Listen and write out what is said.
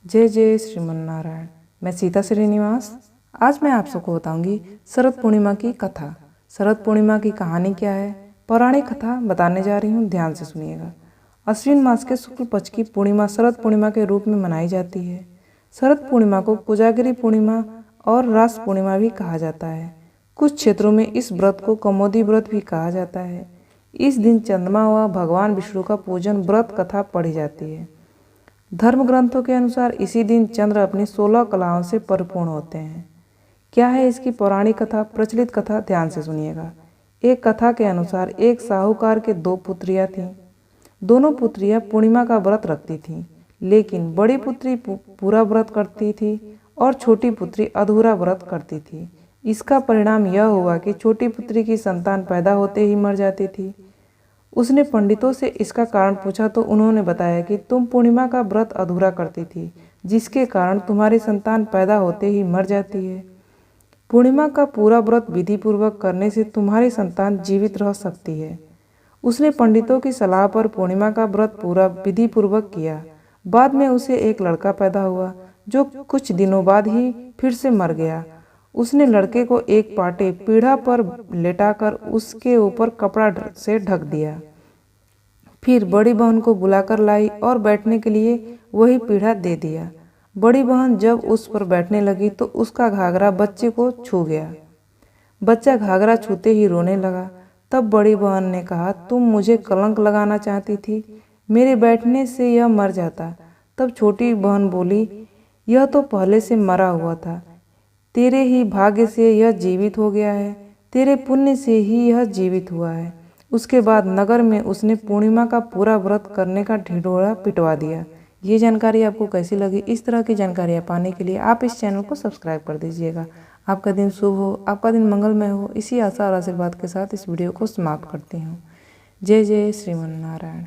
जय जय श्रीमन्नारायण। मैं सीता श्रीनिवास। आज मैं आप सबको बताऊंगी शरद पूर्णिमा की कथा। शरद पूर्णिमा की कहानी क्या है, पौराणिक कथा बताने जा रही हूँ, ध्यान से सुनिएगा। अश्विन मास के शुक्ल पक्ष की पूर्णिमा शरद पूर्णिमा के रूप में मनाई जाती है। शरद पूर्णिमा को कोजागिरी पूर्णिमा और रास पूर्णिमा भी कहा जाता है। कुछ क्षेत्रों में इस व्रत को कमोदी व्रत भी कहा जाता है। इस दिन चंद्रमा व भगवान विष्णु का पूजन व्रत कथा पढ़ी जाती है। धर्म ग्रंथों के अनुसार इसी दिन चंद्र अपनी 16 कलाओं से परिपूर्ण होते हैं। क्या है इसकी पौराणिक कथा, प्रचलित कथा, ध्यान से सुनिएगा। एक कथा के अनुसार एक साहूकार के 2 पुत्रियां थीं। दोनों पुत्रियां पूर्णिमा का व्रत रखती थीं, लेकिन बड़ी पुत्री पूरा व्रत करती थी और छोटी पुत्री अधूरा व्रत करती थी। इसका परिणाम यह हुआ कि छोटी पुत्री की संतान पैदा होते ही मर जाती थी। उसने पंडितों से इसका कारण पूछा तो उन्होंने बताया कि तुम पूर्णिमा का व्रत अधूरा करती थी, जिसके कारण तुम्हारी संतान पैदा होते ही मर जाती है। पूर्णिमा का पूरा व्रत विधि पूर्वक करने से तुम्हारी संतान जीवित रह सकती है। उसने पंडितों की सलाह पर पूर्णिमा का व्रत पूरा विधि पूर्वक किया। बाद में उसे एक लड़का पैदा हुआ, जो कुछ दिनों बाद ही फिर से मर गया। उसने लड़के को एक पाटे पीढ़ा पर लेटाकर उसके ऊपर कपड़ा से ढक दिया। फिर बड़ी बहन को बुलाकर लाई और बैठने के लिए वही पीढ़ा दे दिया। बड़ी बहन जब उस पर बैठने लगी तो उसका घाघरा बच्चे को छू गया। बच्चा घाघरा छूते ही रोने लगा। तब बड़ी बहन ने कहा, तुम मुझे कलंक लगाना चाहती थी, मेरे बैठने से यह मर जाता। तब छोटी बहन बोली, यह तो पहले से मरा हुआ था, तेरे ही भाग्य से यह जीवित हो गया है, तेरे पुण्य से ही यह जीवित हुआ है। उसके बाद नगर में उसने पूर्णिमा का पूरा व्रत करने का ढिढोरा पिटवा दिया। ये जानकारी आपको कैसी लगी? इस तरह की जानकारियाँ पाने के लिए आप इस चैनल को सब्सक्राइब कर दीजिएगा। आपका दिन शुभ हो, आपका दिन मंगलमय हो। इसी आशा और आशीर्वाद के साथ इस वीडियो को समाप्त करती हूँ। जय जय श्रीमन्नारायण।